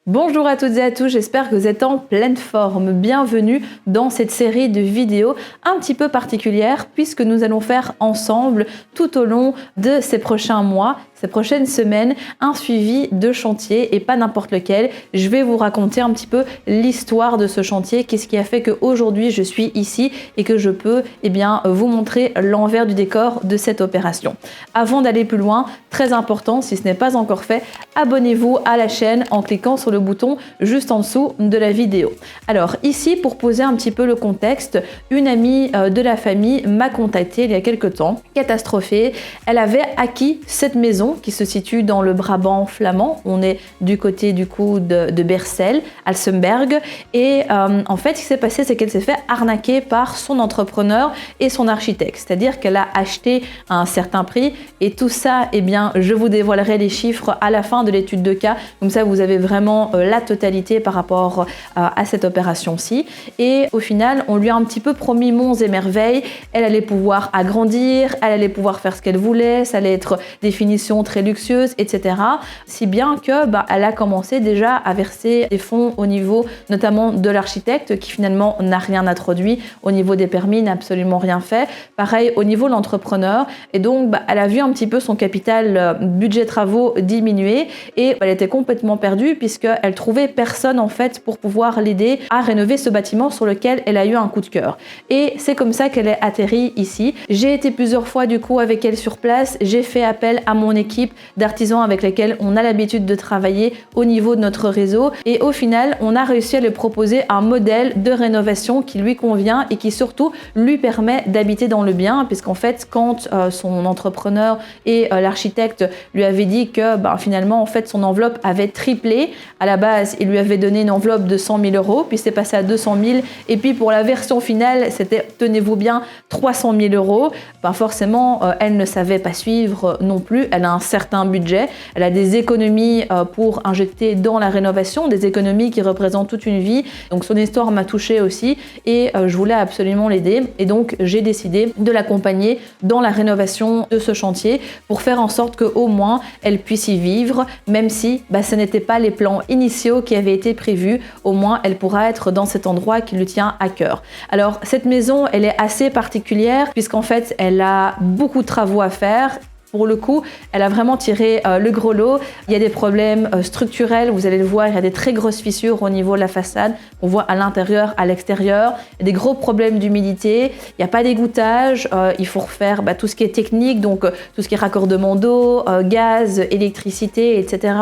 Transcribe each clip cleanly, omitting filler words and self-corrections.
Bonjour à toutes et à tous, j'espère que vous êtes en pleine forme. Bienvenue dans cette série de vidéos un petit peu particulière puisque nous allons faire ensemble tout au long de ces prochains mois, ces prochaines semaines, un suivi de chantier et pas n'importe lequel. Je vais vous raconter un petit peu l'histoire de ce chantier, qu'est-ce qui a fait qu'aujourd'hui je suis ici et que je peux vous montrer l'envers du décor de cette opération. Avant d'aller plus loin, très important, si ce n'est pas encore fait, abonnez-vous à la chaîne en cliquant sur le bouton juste en dessous de la vidéo. Alors ici, pour poser un petit peu le contexte, une amie de la famille m'a contacté il y a quelques temps, catastrophée. Elle avait acquis cette maison qui se situe dans le Brabant flamand. On est du côté du coup de Bercel, Alsemberg. Et en fait, ce qui s'est passé, c'est qu'elle s'est fait arnaquer par son entrepreneur et son architecte. C'est-à-dire qu'elle a acheté à un certain prix et tout ça, je vous dévoilerai les chiffres à la fin de l'étude de cas. Comme ça, vous avez vraiment la totalité par rapport à cette opération-ci. Et au final, on lui a un petit peu promis monts et merveilles. Elle allait pouvoir agrandir, elle allait pouvoir faire ce qu'elle voulait, ça allait être des finitions très luxueuses, etc. Si bien que elle a commencé déjà à verser des fonds au niveau notamment de l'architecte qui finalement n'a rien introduit, au niveau des permis n'a absolument rien fait. Pareil au niveau de l'entrepreneur. Et donc, elle a vu un petit peu son capital budget travaux diminuer et elle était complètement perdue puisqu'elle trouvait personne en fait pour pouvoir l'aider à rénover ce bâtiment sur lequel elle a eu un coup de cœur. Et c'est comme ça qu'elle est atterrie ici. J'ai été plusieurs fois du coup avec elle sur place, j'ai fait appel à mon équipe d'artisans avec lesquels on a l'habitude de travailler au niveau de notre réseau et au final on a réussi à lui proposer un modèle de rénovation qui lui convient et qui surtout lui permet d'habiter dans le bien, puisqu'en fait quand son entrepreneur et l'architecte lui avaient dit que finalement en fait son enveloppe avait triplé. À la base, il lui avait donné une enveloppe de 100 000 €, puis c'est passé à 200 000, et puis pour la version finale, c'était, tenez-vous bien, 300 000 €. Forcément, elle ne savait pas suivre non plus. Elle a un certain budget, elle a des économies pour injecter dans la rénovation, des économies qui représentent toute une vie. Donc son histoire m'a touchée aussi, et je voulais absolument l'aider. Et donc j'ai décidé de l'accompagner dans la rénovation de ce chantier pour faire en sorte qu'au moins elle puisse y vivre, même si ce n'était pas les plans initiaux qui avaient été prévus. Au moins elle pourra être dans cet endroit qui lui tient à cœur. Alors cette maison, elle est assez particulière puisqu'en fait elle a beaucoup de travaux à faire. Pour le coup, elle a vraiment tiré le gros lot. Il y a des problèmes structurels, vous allez le voir, il y a des très grosses fissures au niveau de la façade. On voit à l'intérieur, à l'extérieur. Il y a des gros problèmes d'humidité. Il n'y a pas d'égouttage. Il faut refaire tout ce qui est technique, donc tout ce qui est raccordement d'eau, gaz, électricité, etc.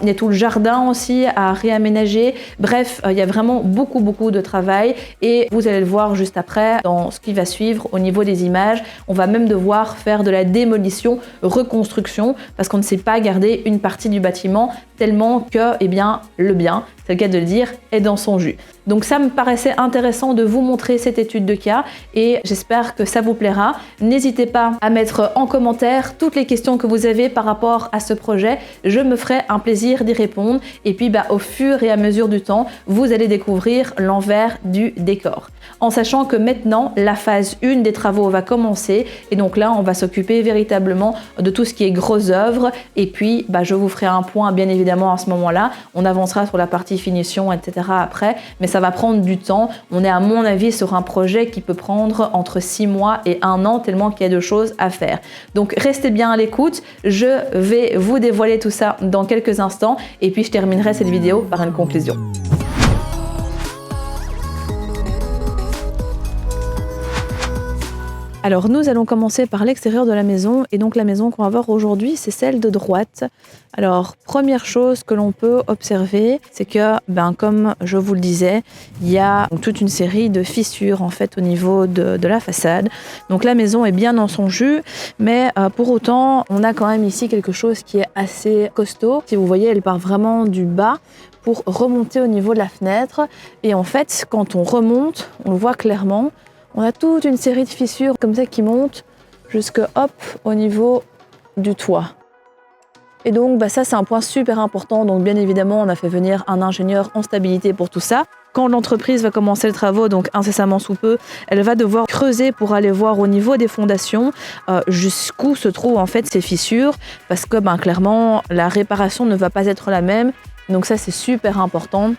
Il y a tout le jardin aussi à réaménager. Bref, il y a vraiment beaucoup de travail et vous allez le voir juste après dans ce qui va suivre au niveau des images. On va même devoir faire de la démolition, reconstruction, parce qu'on ne sait pas garder une partie du bâtiment tellement que le bien, c'est le cas de le dire, est dans son jus. Donc ça me paraissait intéressant de vous montrer cette étude de cas et j'espère que ça vous plaira. N'hésitez pas à mettre en commentaire toutes les questions que vous avez par rapport à ce projet. Je me ferai un plaisir d'y répondre et puis au fur et à mesure du temps, vous allez découvrir l'envers du décor. En sachant que maintenant, la phase 1 des travaux va commencer et donc là, on va s'occuper véritablement de tout ce qui est grosse œuvre et puis je vous ferai un point bien évidemment à ce moment-là. On avancera sur la partie finition, etc. après, mais ça va prendre du temps. On est à mon avis sur un projet qui peut prendre entre 6 mois et 1 an tellement qu'il y a de choses à faire. Donc restez bien à l'écoute, je vais vous dévoiler tout ça dans quelques instants et puis je terminerai cette vidéo par une conclusion. Alors nous allons commencer par l'extérieur de la maison et donc la maison qu'on va voir aujourd'hui c'est celle de droite. Alors première chose que l'on peut observer c'est que comme je vous le disais il y a toute une série de fissures en fait au niveau de la façade. Donc la maison est bien dans son jus mais pour autant on a quand même ici quelque chose qui est assez costaud. Si vous voyez elle part vraiment du bas pour remonter au niveau de la fenêtre et en fait quand on remonte on le voit clairement. On a toute une série de fissures comme ça qui montent jusque au niveau du toit. Et donc ça c'est un point super important, donc bien évidemment on a fait venir un ingénieur en stabilité pour tout ça. Quand l'entreprise va commencer les travaux, donc incessamment sous peu, elle va devoir creuser pour aller voir au niveau des fondations jusqu'où se trouvent en fait ces fissures, parce que clairement la réparation ne va pas être la même Donc ça, c'est super important.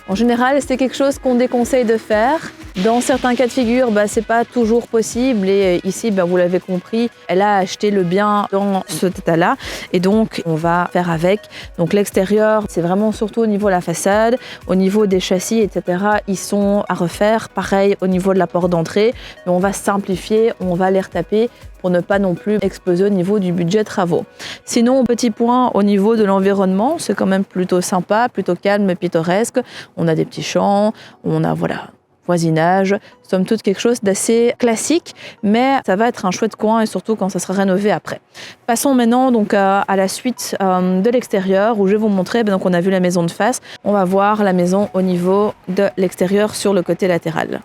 En général, c'est quelque chose qu'on déconseille de faire. Dans certains cas de figure, c'est pas toujours possible. Et ici, vous l'avez compris, elle a acheté le bien dans cet état-là. Et donc, on va faire avec. Donc, l'extérieur, c'est vraiment surtout au niveau de la façade, au niveau des châssis, etc. Ils sont à refaire. Pareil au niveau de la porte d'entrée. Mais on va simplifier, on va les retaper pour ne pas non plus exploser au niveau du budget travaux. Sinon, petit point au niveau de l'environnement, c'est quand même plutôt sympa, plutôt calme, pittoresque. On a des petits champs, on a voisinage, somme toute quelque chose d'assez classique, mais ça va être un chouette coin et surtout quand ça sera rénové après. Passons maintenant donc à la suite de l'extérieur où je vais vous montrer, donc on a vu la maison de face, on va voir la maison au niveau de l'extérieur sur le côté latéral.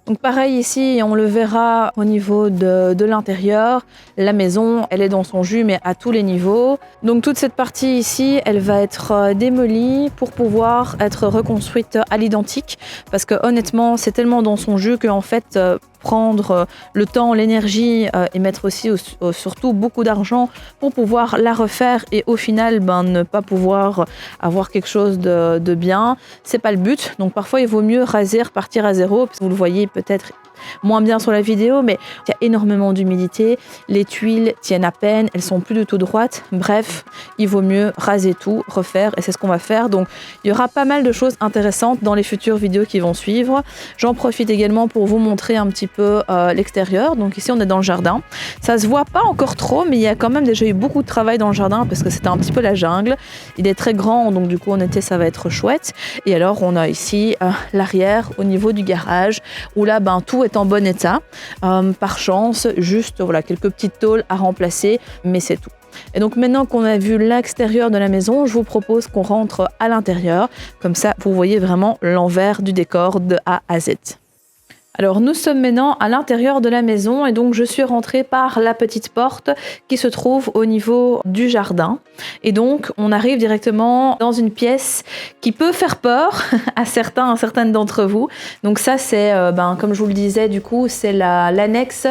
Donc pareil ici, on le verra au niveau de l'intérieur. La maison, elle est dans son jus, mais à tous les niveaux. Donc toute cette partie ici, elle va être démolie pour pouvoir être reconstruite à l'identique. Parce que honnêtement, c'est tellement dans son jus qu'en fait, prendre le temps, l'énergie et mettre aussi surtout beaucoup d'argent pour pouvoir la refaire et au final ne pas pouvoir avoir quelque chose de bien, c'est pas le but. Donc parfois il vaut mieux raser, repartir à zéro, parce que vous le voyez peut-être moins bien sur la vidéo, mais il y a énormément d'humidité, les tuiles tiennent à peine, elles sont plus du tout droites. Bref, il vaut mieux raser tout, refaire, et c'est ce qu'on va faire. Donc il y aura pas mal de choses intéressantes dans les futures vidéos qui vont suivre. J'en profite également pour vous montrer un petit peu l'extérieur. Donc ici on est dans le jardin, ça se voit pas encore trop, mais il y a quand même déjà eu beaucoup de travail dans le jardin parce que c'était un petit peu la jungle. Il est très grand, donc du coup en été ça va être chouette. Et alors on a ici l'arrière au niveau du garage où là tout est en bon état. Par chance, juste quelques petites tôles à remplacer, mais c'est tout. Et donc maintenant qu'on a vu l'extérieur de la maison, je vous propose qu'on rentre à l'intérieur. Comme ça, vous voyez vraiment l'envers du décor de A à Z. Alors nous sommes maintenant à l'intérieur de la maison et donc je suis rentrée par la petite porte qui se trouve au niveau du jardin. Et donc on arrive directement dans une pièce qui peut faire peur à certaines d'entre vous. Donc ça c'est, comme je vous le disais, du coup c'est l'annexe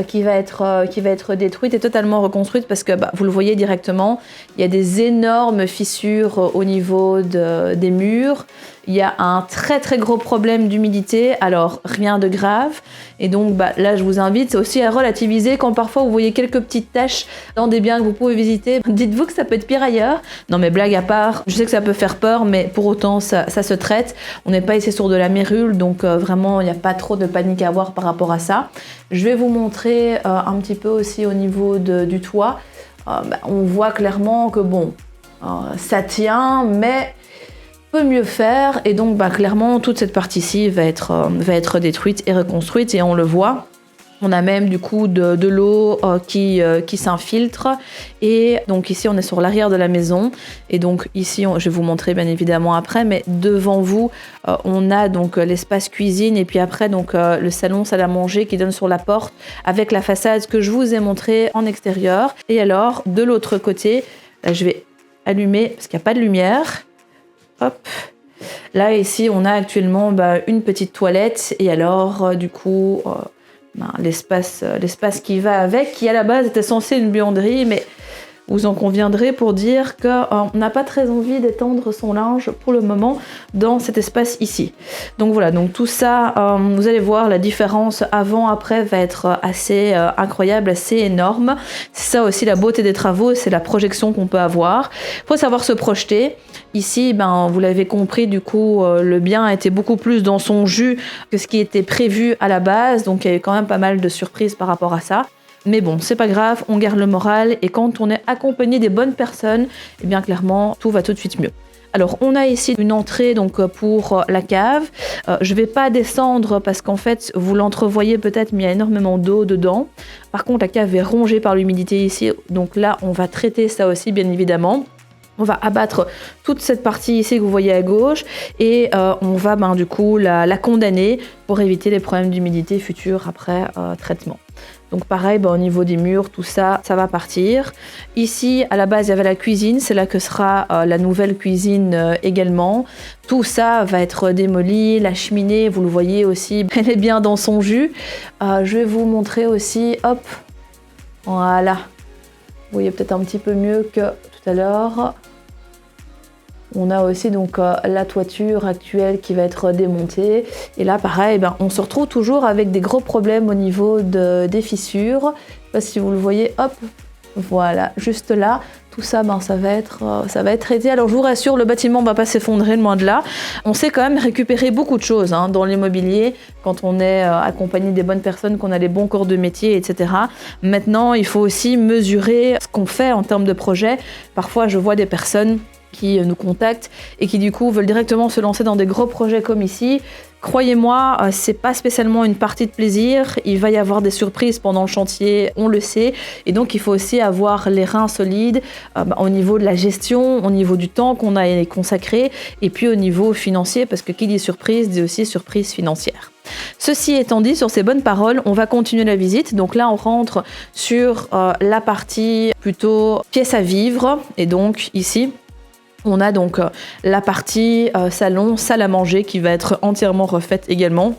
qui va être détruite et totalement reconstruite parce que vous le voyez directement, il y a des énormes fissures au niveau des murs. Il y a un très très gros problème d'humidité, alors rien de grave. Et donc là je vous invite aussi à relativiser quand parfois vous voyez quelques petites taches dans des biens que vous pouvez visiter. Dites-vous que ça peut être pire ailleurs. Non mais blague à part, je sais que ça peut faire peur, mais pour autant ça se traite. On n'est pas ici sur de la mérule, donc vraiment il n'y a pas trop de panique à avoir par rapport à ça. Je vais vous montrer un petit peu aussi au niveau du toit. On voit clairement que ça tient, mais peut mieux faire et donc clairement toute cette partie-ci va être détruite et reconstruite et on le voit. On a même du coup de l'eau qui s'infiltre et donc ici on est sur l'arrière de la maison et donc ici je vais vous montrer bien évidemment après, mais devant vous on a donc l'espace cuisine et puis après donc le salon salle à manger qui donne sur la porte avec la façade que je vous ai montré en extérieur. Et alors de l'autre côté, là, je vais allumer parce qu'il n'y a pas de lumière. Hop. Là ici on a actuellement une petite toilette et alors du coup l'espace qui va avec, qui à la base était censé une buanderie, mais vous en conviendrez pour dire qu'on n'a pas très envie d'étendre son linge pour le moment dans cet espace ici. Donc voilà, donc tout ça, vous allez voir la différence avant-après va être assez incroyable, assez énorme. C'est ça aussi la beauté des travaux, c'est la projection qu'on peut avoir. Il faut savoir se projeter. Ici, vous l'avez compris, du coup, le bien était beaucoup plus dans son jus que ce qui était prévu à la base. Donc il y a eu quand même pas mal de surprises par rapport à ça. Mais bon, c'est pas grave, on garde le moral et quand on est accompagné des bonnes personnes, eh bien clairement, tout va tout de suite mieux. Alors, on a ici une entrée donc pour la cave. Je vais pas descendre parce qu'en fait, vous l'entrevoyez peut-être, mais il y a énormément d'eau dedans. Par contre, la cave est rongée par l'humidité ici, donc là, on va traiter ça aussi, bien évidemment. On va abattre toute cette partie ici que vous voyez à gauche et on va du coup la condamner pour éviter les problèmes d'humidité futurs après traitement. Donc pareil, au niveau des murs, tout ça, ça va partir. Ici, à la base, il y avait la cuisine. C'est là que sera la nouvelle cuisine également. Tout ça va être démoli. La cheminée, vous le voyez aussi, elle est bien dans son jus. Je vais vous montrer aussi, hop, voilà. Vous voyez peut-être un petit peu mieux que tout à l'heure. On a aussi donc la toiture actuelle qui va être démontée. Et là, pareil, on se retrouve toujours avec des gros problèmes au niveau des fissures. Je sais pas si vous le voyez, hop, voilà, juste là. Tout ça, ça va être traité. Alors je vous rassure, le bâtiment ne va pas s'effondrer, loin de là. On sait quand même récupérer beaucoup de choses dans l'immobilier quand on est accompagné des bonnes personnes, qu'on a les bons corps de métier, etc. Maintenant, il faut aussi mesurer ce qu'on fait en termes de projet. Parfois, je vois des personnes qui nous contactent et qui du coup veulent directement se lancer dans des gros projets comme ici. Croyez-moi, c'est pas spécialement une partie de plaisir, il va y avoir des surprises pendant le chantier, on le sait, et donc il faut aussi avoir les reins solides au niveau de la gestion, au niveau du temps qu'on a consacré, et puis au niveau financier, parce que qui dit surprise dit aussi surprise financière. Ceci étant dit, sur ces bonnes paroles, on va continuer la visite. Donc là, on rentre sur la partie plutôt pièce à vivre, et donc ici, on a donc la partie salon, salle à manger qui va être entièrement refaite également.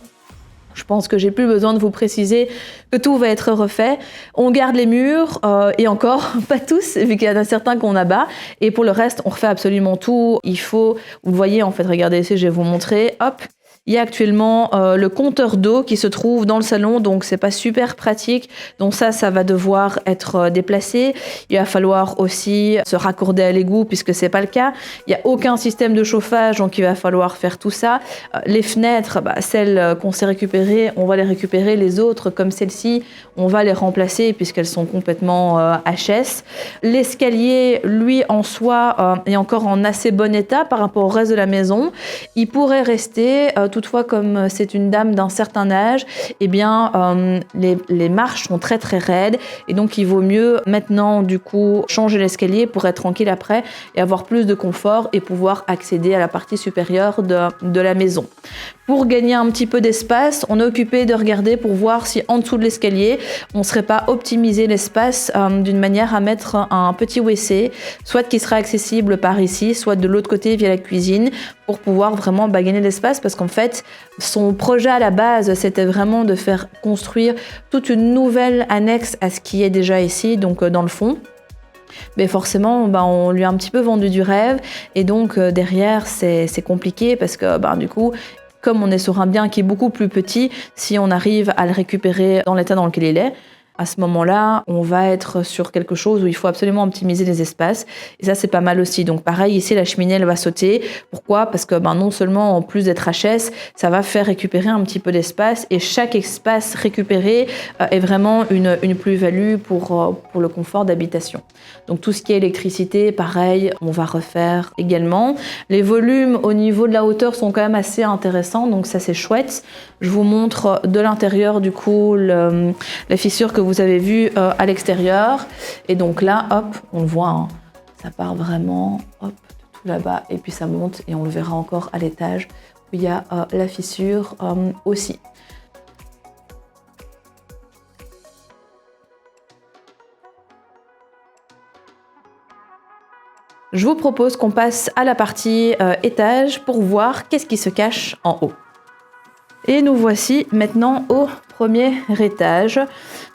Je pense que j'ai plus besoin de vous préciser que tout va être refait. On garde les murs et encore, pas tous, vu qu'il y en a certains qu'on abat. Et pour le reste, on refait absolument tout. Il faut, vous le voyez en fait, regardez ici, je vais vous montrer. Hop. Il y a actuellement le compteur d'eau qui se trouve dans le salon, donc c'est pas super pratique. Donc ça va devoir être déplacé. Il va falloir aussi se raccorder à l'égout puisque c'est pas le cas. Il y a aucun système de chauffage, donc il va falloir faire tout ça. Les fenêtres, celles qu'on s'est récupérées, on va les récupérer. Les autres, comme celle-ci, on va les remplacer puisqu'elles sont complètement HS. L'escalier, lui en soi, est encore en assez bon état par rapport au reste de la maison. Il pourrait rester toutefois, comme c'est une dame d'un certain âge, les marches sont très très raides et donc il vaut mieux maintenant du coup changer l'escalier pour être tranquille après et avoir plus de confort et pouvoir accéder à la partie supérieure de la maison. Pour gagner un petit peu d'espace, on est occupé de regarder pour voir si en dessous de l'escalier, on ne serait pas optimisé l'espace d'une manière à mettre un petit WC, soit qui sera accessible par ici, soit de l'autre côté via la cuisine, pour pouvoir vraiment gagner l'espace, parce qu'en fait, son projet à la base, c'était vraiment de faire construire toute une nouvelle annexe à ce qui est déjà ici, donc dans le fond. Mais forcément, on lui a un petit peu vendu du rêve, et donc derrière, c'est compliqué, parce que du coup, comme on est sur un bien qui est beaucoup plus petit, si on arrive à le récupérer dans l'état dans lequel il est, à ce moment-là, on va être sur quelque chose où il faut absolument optimiser les espaces. Et ça, c'est pas mal aussi. Donc pareil, ici, la cheminée, elle va sauter. Pourquoi ? Parce que non seulement, en plus d'être HS, ça va faire récupérer un petit peu d'espace. Et chaque espace récupéré est vraiment une plus-value pour le confort d'habitation. Donc tout ce qui est électricité, pareil, on va refaire également. Les volumes au niveau de la hauteur sont quand même assez intéressants. Donc ça, c'est chouette. Je vous montre de l'intérieur, du coup, la fissure que vous avez vue à l'extérieur. Et donc là, hop, on le voit, ça part vraiment, hop, de tout là-bas. Et puis ça monte et on le verra encore à l'étage où il y a la fissure aussi. Je vous propose qu'on passe à la partie étage pour voir qu'est-ce qui se cache en haut. Et nous voici maintenant au premier étage.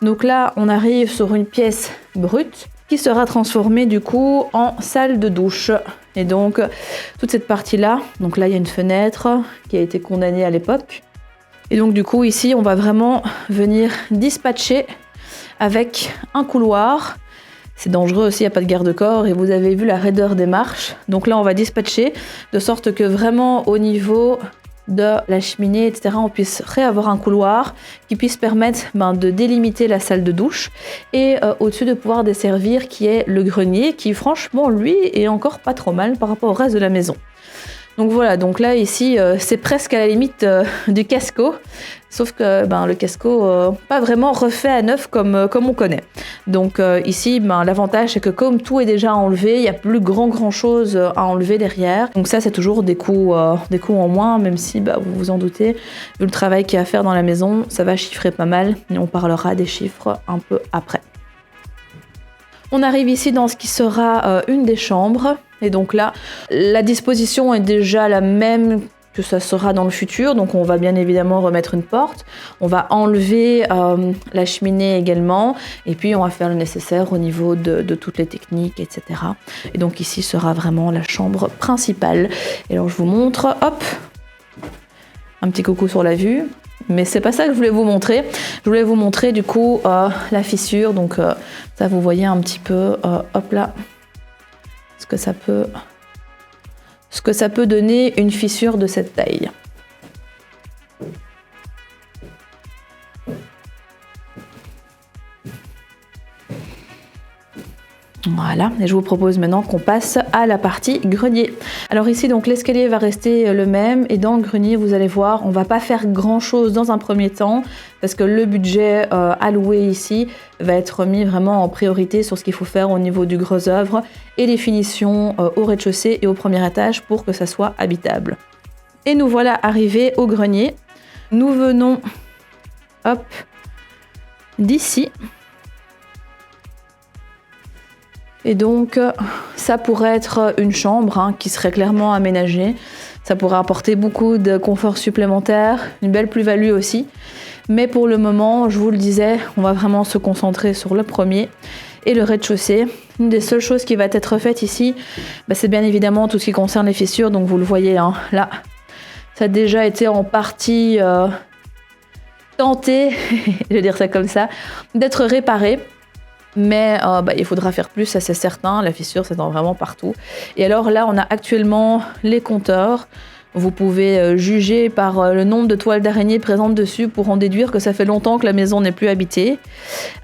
Donc là, on arrive sur une pièce brute qui sera transformée du coup en salle de douche. Et donc, toute cette partie-là, donc là, il y a une fenêtre qui a été condamnée à l'époque. Et donc du coup, ici, on va vraiment venir dispatcher avec un couloir. C'est dangereux aussi, il n'y a pas de garde-corps et vous avez vu la raideur des marches. Donc là, on va dispatcher de sorte que vraiment au niveau de la cheminée, etc., on puisse réavoir un couloir qui puisse permettre de délimiter la salle de douche et au-dessus de pouvoir desservir qui est le grenier qui franchement lui est encore pas trop mal par rapport au reste de la maison. Donc voilà, donc là ici c'est presque à la limite du casco, sauf que le casco pas vraiment refait à neuf comme on connaît. Donc ici l'avantage c'est que comme tout est déjà enlevé, il n'y a plus grand chose à enlever derrière. Donc ça c'est toujours des coûts en moins, même si vous vous en doutez, vu le travail qu'il y a à faire dans la maison, ça va chiffrer pas mal et on parlera des chiffres un peu après. On arrive ici dans ce qui sera une des chambres. Et donc là, la disposition est déjà la même que ça sera dans le futur. Donc on va bien évidemment remettre une porte, on va enlever la cheminée également, et puis on va faire le nécessaire au niveau de toutes les techniques, etc. Et donc ici sera vraiment la chambre principale. Et alors je vous montre, hop, un petit coucou sur la vue. Mais c'est pas ça que je voulais vous montrer. Je voulais vous montrer du coup la fissure. Donc ça, vous voyez un petit peu, hop là, ce que ça peut donner une fissure de cette taille. Voilà, et je vous propose maintenant qu'on passe à la partie grenier. Alors ici, donc l'escalier va rester le même, et dans le grenier, vous allez voir, on va pas faire grand chose dans un premier temps, parce que le budget alloué ici va être mis vraiment en priorité sur ce qu'il faut faire au niveau du gros œuvre et les finitions au rez-de-chaussée et au premier étage pour que ça soit habitable. Et nous voilà arrivés au grenier. Nous venons, hop, d'ici. Et donc, ça pourrait être une chambre qui serait clairement aménagée. Ça pourrait apporter beaucoup de confort supplémentaire, une belle plus-value aussi. Mais pour le moment, je vous le disais, on va vraiment se concentrer sur le premier et le rez-de-chaussée. Une des seules choses qui va être faite ici, c'est bien évidemment tout ce qui concerne les fissures. Donc vous le voyez, là, ça a déjà été en partie tenté, je vais dire ça comme ça, d'être réparé. Mais il faudra faire plus, ça c'est certain. La fissure, c'est vraiment partout. Et alors là, on a actuellement les compteurs. Vous pouvez juger par le nombre de toiles d'araignée présentes dessus pour en déduire que ça fait longtemps que la maison n'est plus habitée.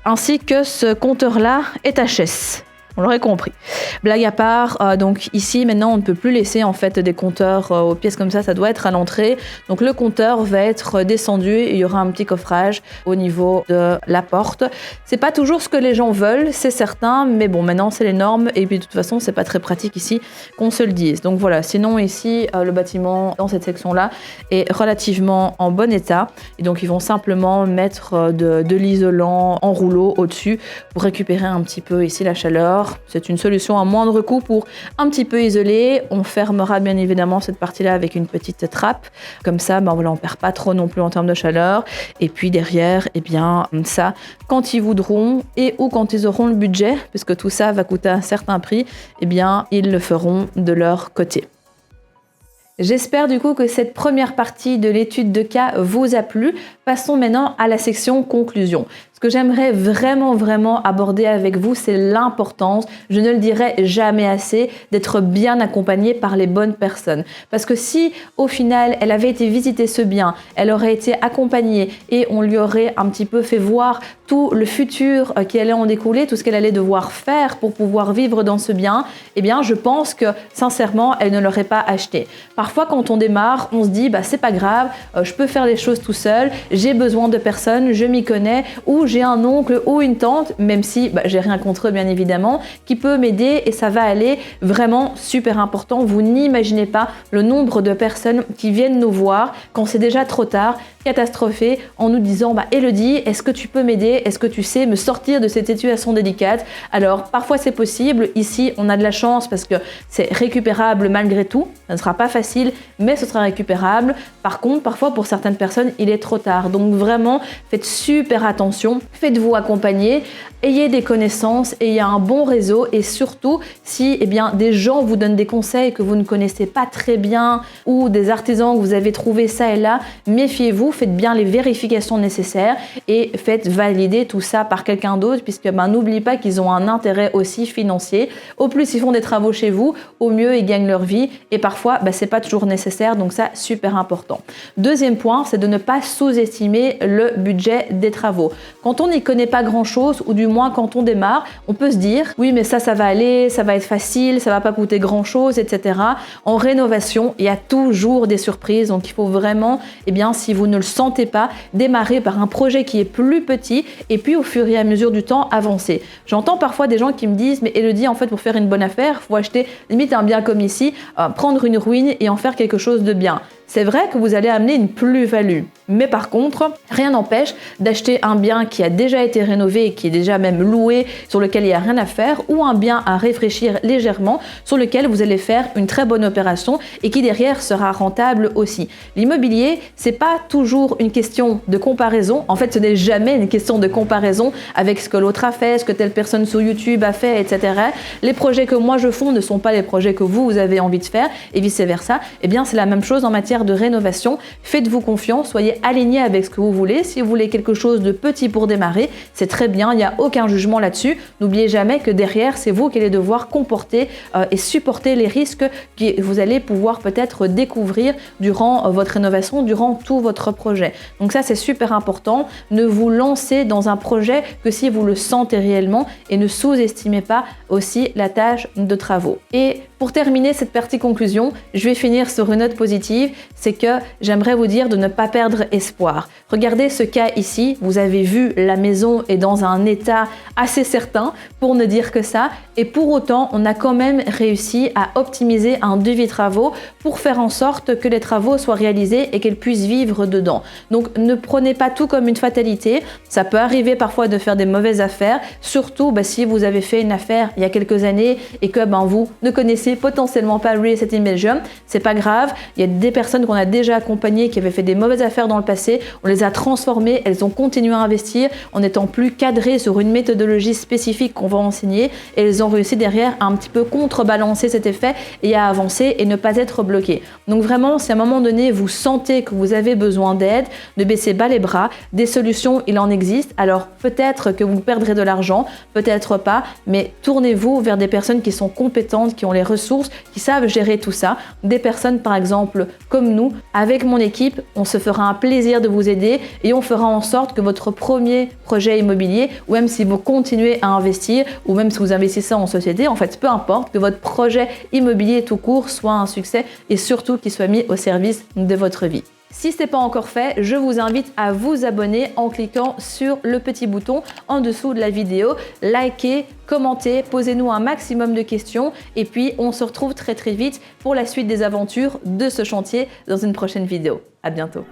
Ainsi que ce compteur-là est HS. On l'aurait compris. Blague à part, donc ici maintenant on ne peut plus laisser en fait des compteurs aux pièces comme ça doit être à l'entrée. Donc le compteur va être descendu et il y aura un petit coffrage au niveau de la porte. C'est pas toujours ce que les gens veulent, c'est certain, mais bon maintenant c'est les normes et puis de toute façon c'est pas très pratique ici qu'on se le dise. Donc voilà, sinon ici le bâtiment dans cette section là est relativement en bon état et donc ils vont simplement mettre de l'isolant en rouleau au-dessus pour récupérer un petit peu ici la chaleur. C'est une solution à moindre coût pour un petit peu isoler. On fermera bien évidemment cette partie-là avec une petite trappe. Comme ça, voilà, on perd pas trop non plus en termes de chaleur. Et puis derrière, ça, quand ils voudront et ou quand ils auront le budget, puisque tout ça va coûter un certain prix, ils le feront de leur côté. J'espère du coup que cette première partie de l'étude de cas vous a plu. Passons maintenant à la section conclusion. Ce que j'aimerais vraiment aborder avec vous, c'est l'importance, je ne le dirai jamais assez, d'être bien accompagnée par les bonnes personnes. Parce que si au final elle avait été visiter ce bien, elle aurait été accompagnée et on lui aurait un petit peu fait voir tout le futur qui allait en découler, tout ce qu'elle allait devoir faire pour pouvoir vivre dans ce bien, je pense que sincèrement elle ne l'aurait pas acheté. Parfois quand on démarre, on se dit c'est pas grave, je peux faire les choses tout seul, j'ai besoin de personne, je m'y connais, ou j'ai un oncle ou une tante, même si j'ai rien contre eux bien évidemment, qui peut m'aider et ça va aller. Vraiment super important. Vous n'imaginez pas le nombre de personnes qui viennent nous voir quand c'est déjà trop tard, catastrophé, en nous disant Élodie, est-ce que tu peux m'aider? Est-ce que tu sais me sortir de cette situation délicate? Alors parfois c'est possible. Ici on a de la chance parce que c'est récupérable malgré tout. Ça ne sera pas facile, mais ce sera récupérable. Par contre, parfois pour certaines personnes, il est trop tard. Donc vraiment, faites super attention. Faites-vous accompagner, ayez des connaissances, ayez un bon réseau et surtout si des gens vous donnent des conseils que vous ne connaissez pas très bien ou des artisans que vous avez trouvés ça et là, méfiez-vous, faites bien les vérifications nécessaires et faites valider tout ça par quelqu'un d'autre puisque n'oubliez pas qu'ils ont un intérêt aussi financier. Au plus ils font des travaux chez vous, au mieux ils gagnent leur vie et parfois c'est pas toujours nécessaire, donc ça super important. Deuxième point, c'est de ne pas sous-estimer le budget des travaux. Quand on n'y connaît pas grand-chose, ou du moins quand on démarre, on peut se dire oui mais ça va aller, ça va être facile, ça va pas coûter grand-chose, etc. En rénovation, il y a toujours des surprises, donc il faut vraiment, si vous ne le sentez pas, démarrer par un projet qui est plus petit et puis au fur et à mesure du temps avancer. J'entends parfois des gens qui me disent mais Élodie, en fait pour faire une bonne affaire, il faut acheter limite un bien comme ici, prendre une ruine et en faire quelque chose de bien. C'est vrai que vous allez amener une plus-value, mais par contre, rien n'empêche d'acheter un bien qui qui a déjà été rénové et qui est déjà même loué, sur lequel il n'y a rien à faire, ou un bien à réfléchir légèrement, sur lequel vous allez faire une très bonne opération et qui derrière sera rentable aussi. L'immobilier, c'est pas toujours une question de comparaison. En fait, ce n'est jamais une question de comparaison avec ce que l'autre a fait, ce que telle personne sur YouTube a fait, etc. Les projets que moi je fais ne sont pas les projets que vous avez envie de faire et vice versa. Eh bien, c'est la même chose en matière de rénovation. Faites-vous confiance, soyez alignés avec ce que vous voulez. Si vous voulez quelque chose de petit pour démarrer, c'est très bien, il n'y a aucun jugement là-dessus. N'oubliez jamais que derrière, c'est vous qui allez devoir comporter et supporter les risques que vous allez pouvoir peut-être découvrir durant votre rénovation, durant tout votre projet. Donc ça, c'est super important. Ne vous lancez dans un projet que si vous le sentez réellement et ne sous-estimez pas aussi la tâche de travaux. Et pour terminer cette partie conclusion, je vais finir sur une note positive, c'est que j'aimerais vous dire de ne pas perdre espoir. Regardez ce cas ici, vous avez vu la maison est dans un état assez certain, pour ne dire que ça, et pour autant, on a quand même réussi à optimiser un devis travaux pour faire en sorte que les travaux soient réalisés et qu'elles puissent vivre dedans. Donc ne prenez pas tout comme une fatalité, ça peut arriver parfois de faire des mauvaises affaires, surtout si vous avez fait une affaire il y a quelques années et que vous ne connaissez potentiellement pas Real Estate in Belgium, c'est pas grave, il y a des personnes qu'on a déjà accompagnées qui avaient fait des mauvaises affaires dans le passé, on les a transformées, elles ont continué à investir en étant plus cadrées sur une méthodologie spécifique qu'on va enseigner et elles ont réussi derrière à un petit peu contrebalancer cet effet et à avancer et ne pas être bloquées. Donc vraiment, si à un moment donné vous sentez que vous avez besoin d'aide, ne baissez pas les bras, des solutions il en existe, alors peut-être que vous perdrez de l'argent, peut-être pas, mais tournez-vous vers des personnes qui sont compétentes, qui ont les ressources, qui savent gérer tout ça. Des personnes par exemple comme nous, avec mon équipe, on se fera un plaisir de vous aider et on fera en sorte que votre premier projet immobilier, ou même si vous continuez à investir, ou même si vous investissez en société, en fait peu importe, que votre projet immobilier tout court soit un succès et surtout qu'il soit mis au service de votre vie. Si ce n'est pas encore fait, je vous invite à vous abonner en cliquant sur le petit bouton en dessous de la vidéo. Likez, commentez, posez-nous un maximum de questions et puis on se retrouve très vite pour la suite des aventures de ce chantier dans une prochaine vidéo. À bientôt.